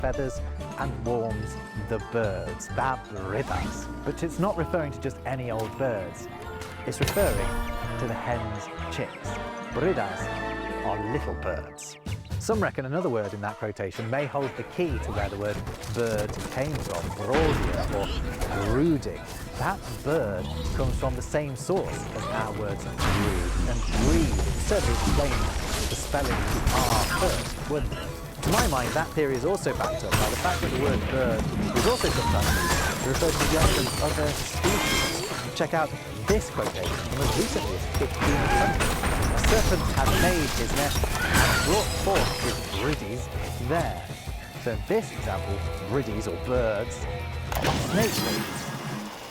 feathers and warms the birds. That bridas. But it's not referring to just any old birds. It's referring to the hen's chicks. Bridas are little birds. Some reckon another word in that quotation may hold the key to where the word bird came from, brodia or brooding. That bird comes from the same source as our words brood and breed. It certainly explains the spelling of the R first, wouldn't it? To my mind, that theory is also backed up by the fact that the word bird is also sometimes used to refer to the young of other species. Check out this quotation from as recently as 1500. A serpent had made his nest and brought forth his briddies there. So in this example, briddies or birds are snake babies.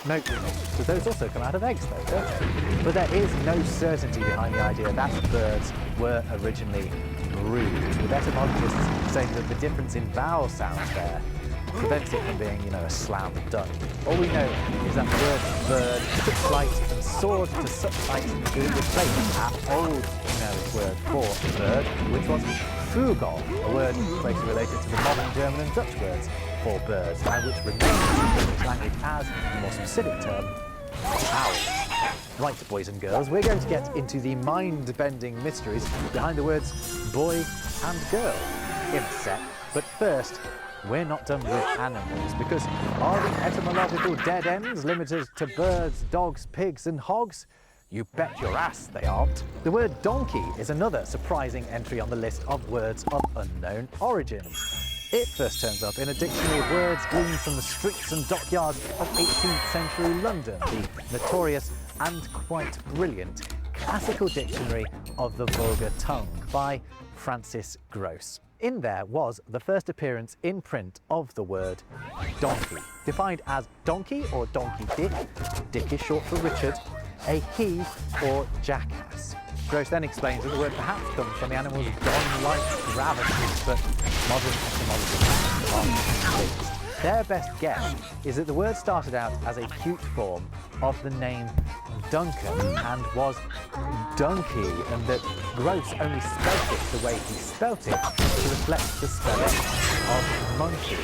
Note, because those also come out of eggs though, don't they? But there is no certainty behind the idea that birds were originally brood, with etymologists saying that the difference in vowel sounds there prevents it from being, a slam dunk. All we know is that the word bird took flight and soared to such heights that it replaced our old English word for bird, which was Vogel, a word closely related to the modern German and Dutch words for birds, and which remains in the English language as a more specific term, owl. Right, boys and girls, we're going to get into the mind-bending mysteries behind the words boy and girl in a sec, but first, we're not done with animals, because are the etymological dead ends limited to birds, dogs, pigs and hogs? You bet your ass they aren't. The word donkey is another surprising entry on the list of words of unknown origins. It first turns up in a dictionary of words gleaned from the streets and dockyards of 18th century London, the notorious and quite brilliant Classical Dictionary of the Vulgar Tongue by Francis Grose. In there was the first appearance in print of the word donkey, defined as donkey or donkey dick. Dick is short for Richard, a he or jackass. Grose then explains that the word perhaps comes from the animal's Don-like gravity, but modern etymologists are convinced. Their best guess is that the word started out as a cute form of the name Duncan and was donkey, and that Grose only spelt it the way he spelt it to reflect the spelling of monkey.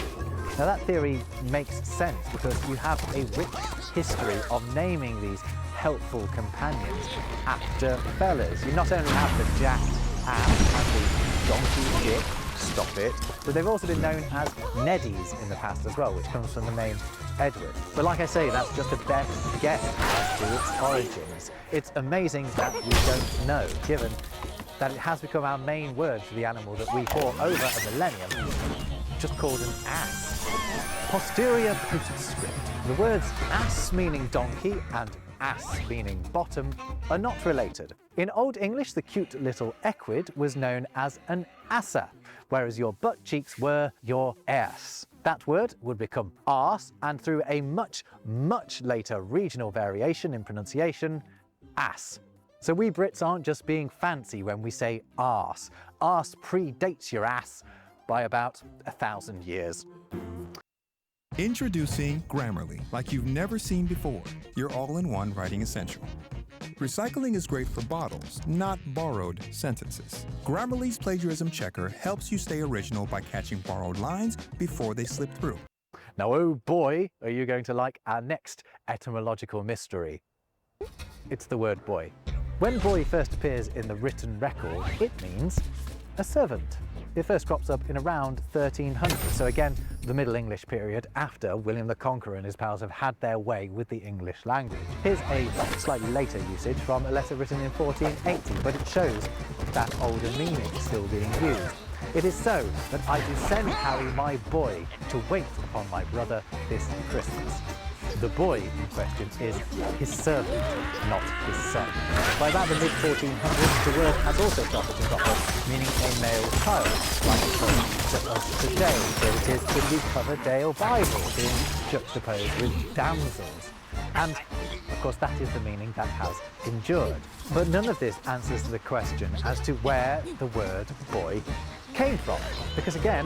Now that theory makes sense because you have a rich history of naming these helpful companions after fellas. You not only have the Jack and the donkey Dick, stop it, but they've also been known as Neddies in the past as well, which comes from the name Edward. But like I say, that's just a best guess as to its origins. It's amazing that we don't know, given that it has become our main word for the animal that we, for over a millennium, just called an ass. Posterior postscript. The words ass meaning donkey and ass meaning bottom are not related. In Old English, the cute little equid was known as an assa, whereas your butt cheeks were your ass. That word would become arse, and through a much, much later regional variation in pronunciation, ass. So we Brits aren't just being fancy when we say arse. Arse predates your ass by about 1,000 years. Introducing Grammarly, like you've never seen before, your all-in-one writing essential. Recycling is great for bottles, not borrowed sentences. Grammarly's plagiarism checker helps you stay original by catching borrowed lines before they slip through. Now, oh boy, are you going to like our next etymological mystery. It's the word boy. When boy first appears in the written record, it means a servant. It first crops up in around 1300, so again, the Middle English period after William the Conqueror and his pals have had their way with the English language. Here's a slightly later usage from a letter written in 1480, but it shows that older meaning still being used. It is so that I do send Harry my boy to wait upon my brother this Christmas. The boy in question is his servant, not his son. By about the mid-1400s, the word has also started to crop up, meaning a male child, like to us today. Here it is in the Coverdale Bible, being juxtaposed with damsels. And, of course, that is the meaning that has endured. But none of this answers the question as to where the word boy came from. Because again,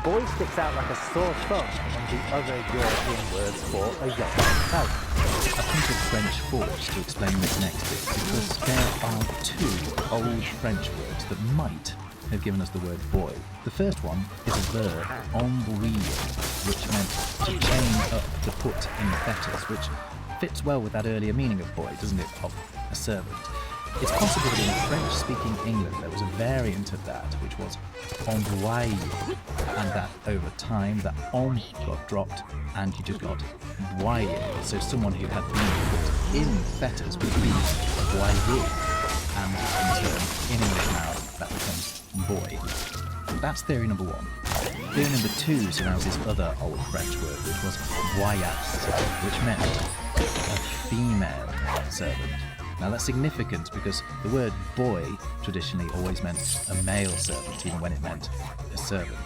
boy sticks out like a sore thumb on the other European words for a young child. I think of French force to explain this next bit, because there are two old French words that might have given us the word boy. The first one is a verb, embrouiller, which meant to chain up, to put in fetters, which fits well with that earlier meaning of boy, doesn't it, of a servant. It's possible that in French-speaking England there was a variant of that, which was embrouiller, and that over time that om got dropped and you just got boyer. So someone who had been put in fetters would be boyer, and in turn, in English now, that becomes boy. That's theory number one. Theory number two surrounds this other old French word, which was boyasse, which meant a female servant. Now that's significant because the word boy traditionally always meant a male servant, even when it meant a servant.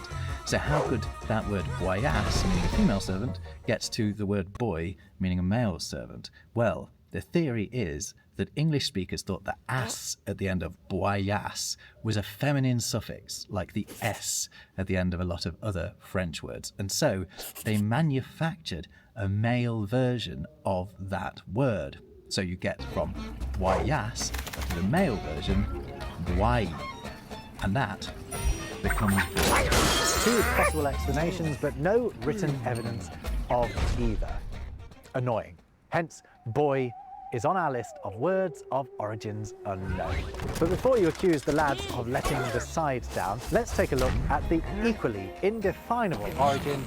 So how could that word boyasse, meaning a female servant, get to the word boy, meaning a male servant? Well, the theory is that English speakers thought the ass at the end of boyasse was a feminine suffix, like the s at the end of a lot of other French words. And so they manufactured a male version of that word. So you get from boyasse to the male version, boy, and that becomes boy. Two possible explanations, but no written evidence of either. Annoying. Hence, boy is on our list of words of origins unknown. But before you accuse the lads of letting the side down, let's take a look at the equally indefinable origin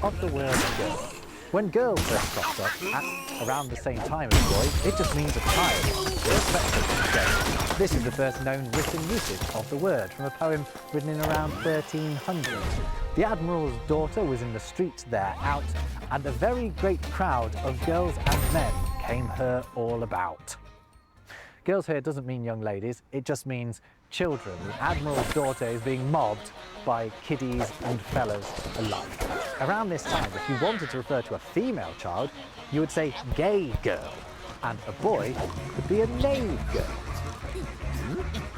of the word girl. When girl first crops up at around the same time as boy, it just means a child, irrespective of gender. This is the first known written usage of the word from a poem written in around 1300. The Admiral's daughter was in the streets there out, and a very great crowd of girls and men came her all about. Girls here doesn't mean young ladies, it just means children. The Admiral's daughter is being mobbed by kiddies and fellas alike. Around this time, if you wanted to refer to a female child, you would say gay girl, and a boy could be a knave girl.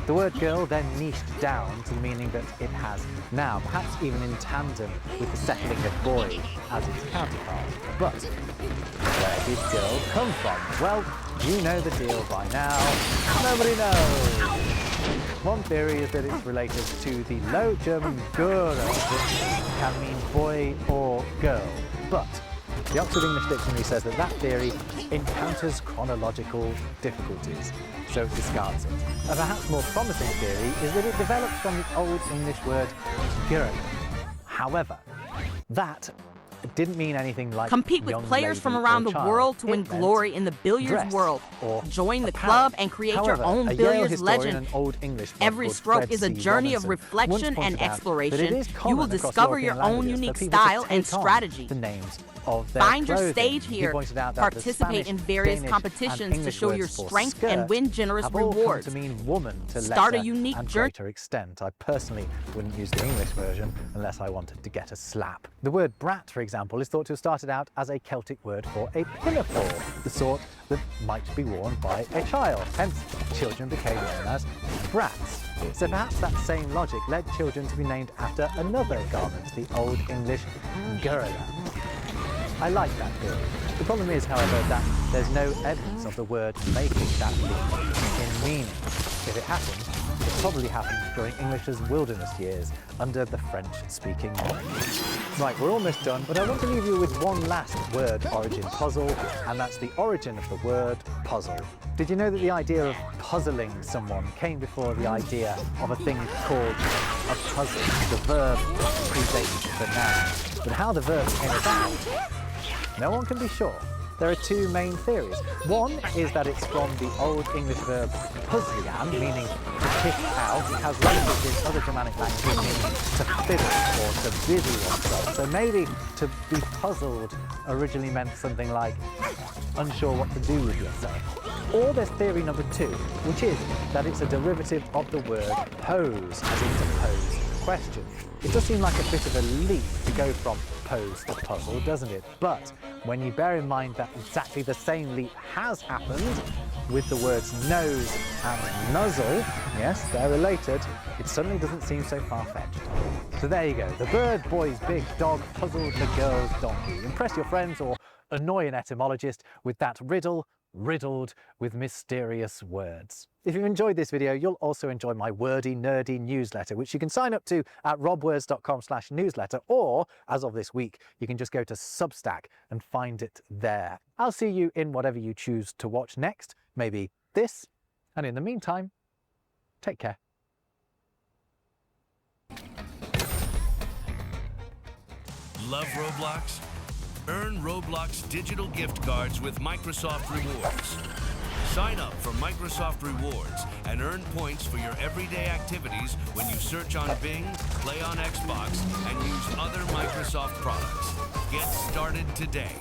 The word girl then niched down to the meaning that it has now, perhaps even in tandem with the settling of boy as its counterpart. But where did girl come from? Well, you know the deal by now. Nobody knows. One theory is that it's related to the Low German Göre, which can mean boy or girl. But the Oxford English Dictionary says that that theory encounters chronological difficulties, so it discards it. A perhaps more promising theory is that it develops from the Old English word Göre. However, that didn't mean anything like compete with players from around the world to win glory in the billiards world. Join the club and create your own billiards legend. Every stroke is a journey of reflection and exploration. You will discover your own unique style and strategy. Find your stage here. Participate in various competitions to show your strength and win generous rewards. Start a unique journey. I personally wouldn't use the English version unless I wanted to get a slap. The word brat, for example, is thought to have started out as a Celtic word for a pinafore, the sort that might be worn by a child. Hence, children became known as brats. So perhaps that same logic led children to be named after another garment, the Old English gurla. I like that theory. The problem is, however, that there's no evidence of the word making that leap in meaning. If it happened, it probably happened during English's wilderness years under the French-speaking monarchy. Right, we're almost done, but I want to leave you with one last word origin puzzle, and that's the origin of the word puzzle. Did you know that the idea of puzzling someone came before the idea of a thing called a puzzle? The verb predates the noun. But how the verb came about, no one can be sure. There are two main theories. One is that it's from the Old English verb puzzlian, meaning to pick out. It has relatives in other Germanic languages meaning to fiddle or to busy oneself. So maybe to be puzzled originally meant something like unsure what to do with yourself. Or there's theory number two, which is that it's a derivative of the word pose, as in to pose question. It does seem like a bit of a leap to go from pose to puzzle, doesn't it? But when you bear in mind that exactly the same leap has happened with the words nose and nuzzle, yes, they're related, it suddenly doesn't seem so far-fetched. So there you go. The bird boy's big dog puzzled the girl's donkey. Impress your friends or annoy an etymologist with that riddle riddled with mysterious words. If you've enjoyed this video, you'll also enjoy my wordy, nerdy newsletter, which you can sign up to at robwords.com/newsletter, or, as of this week, you can just go to Substack and find it there. I'll see you in whatever you choose to watch next, maybe this, and in the meantime, take care. Love Roblox? Earn Roblox digital gift cards with Microsoft Rewards. Sign up for Microsoft Rewards and earn points for your everyday activities when you search on Bing, play on Xbox, and use other Microsoft products. Get started today.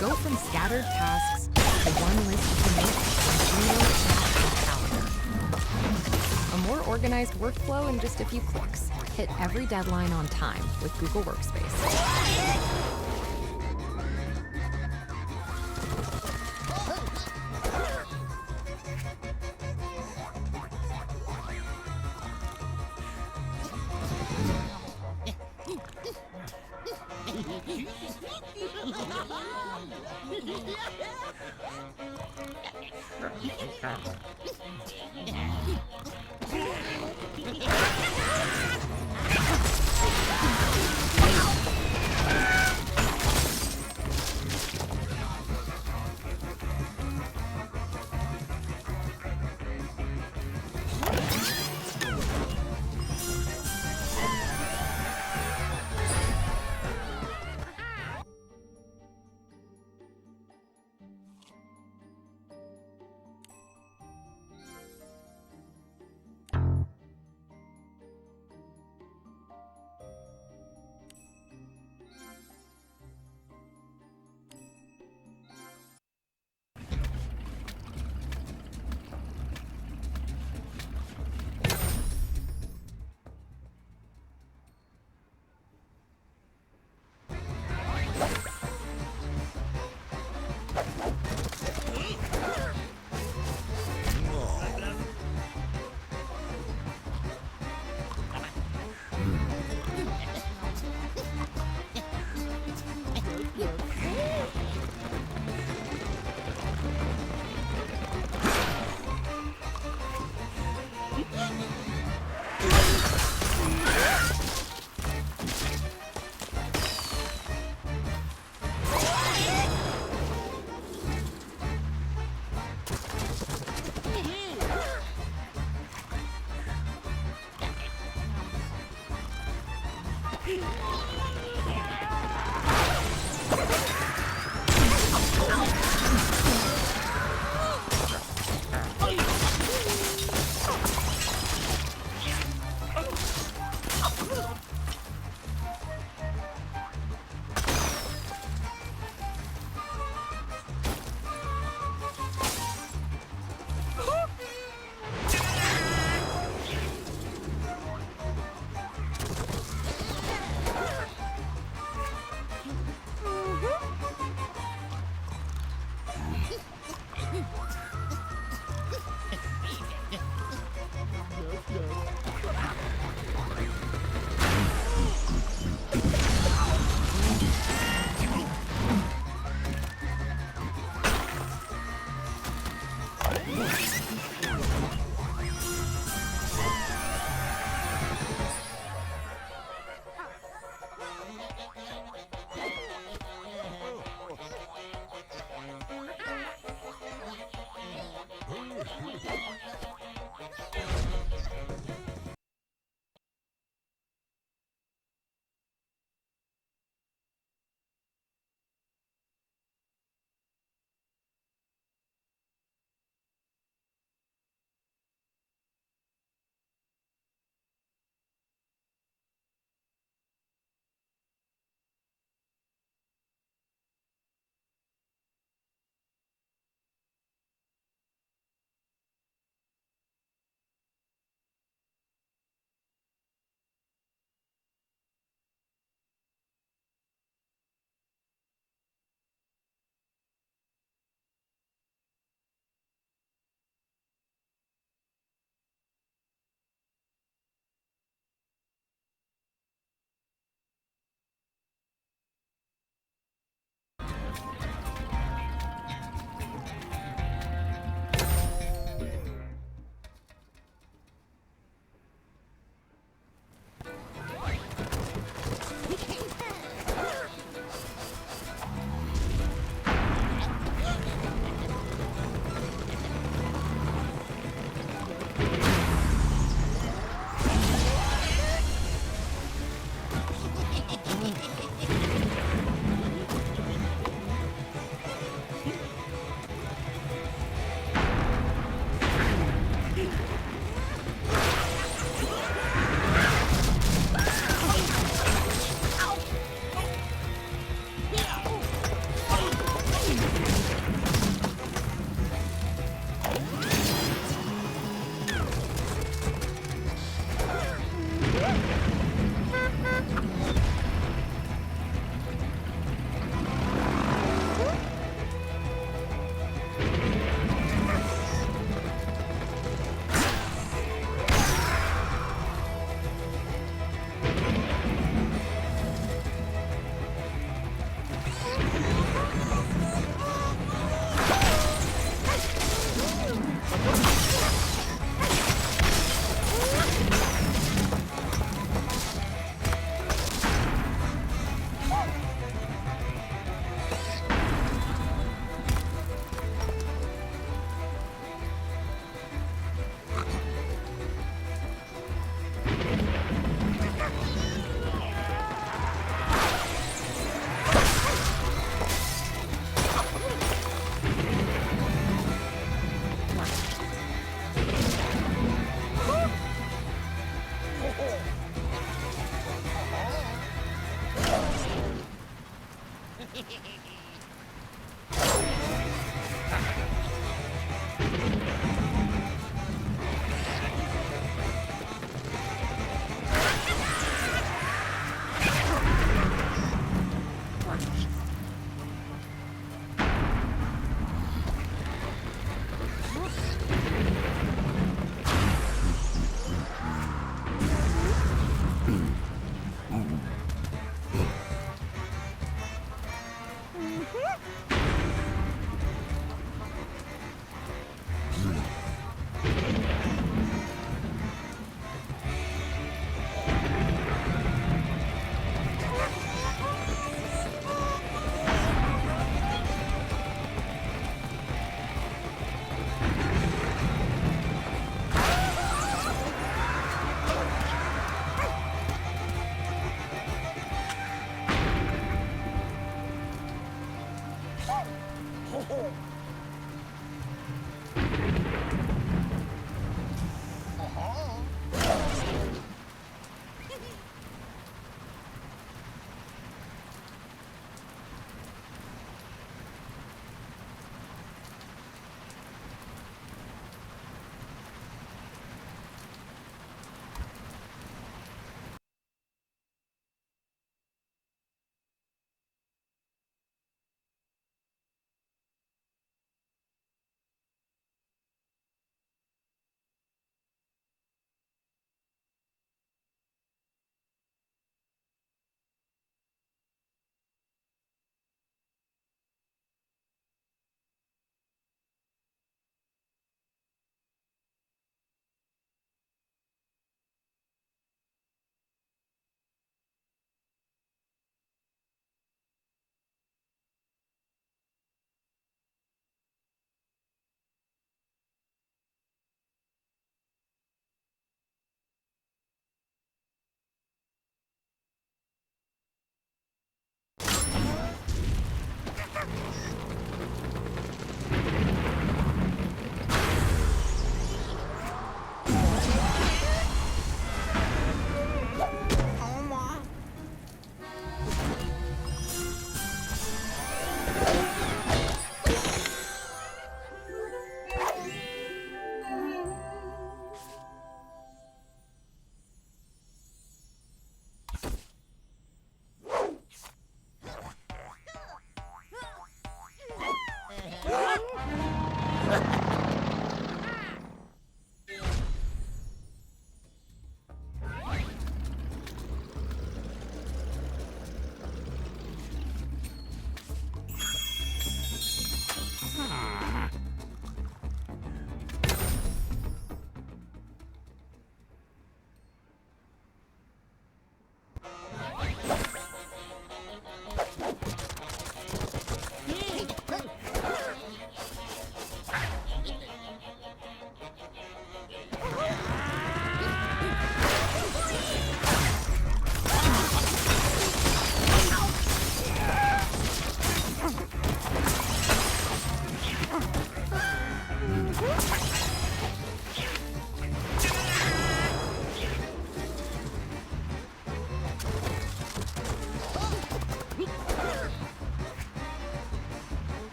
Go from scattered tasks to one list to make from Gmail, Chat, and Calendar. A more organized workflow in just a few clicks. Hit every deadline on time with Google Workspace.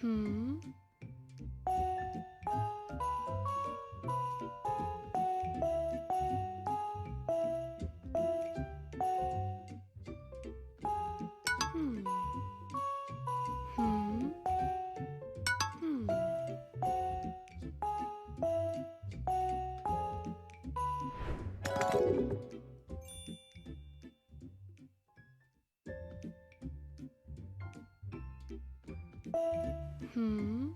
Hmm. Hmm. Hmm. Hmm.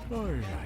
Hmm.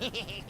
Yeah.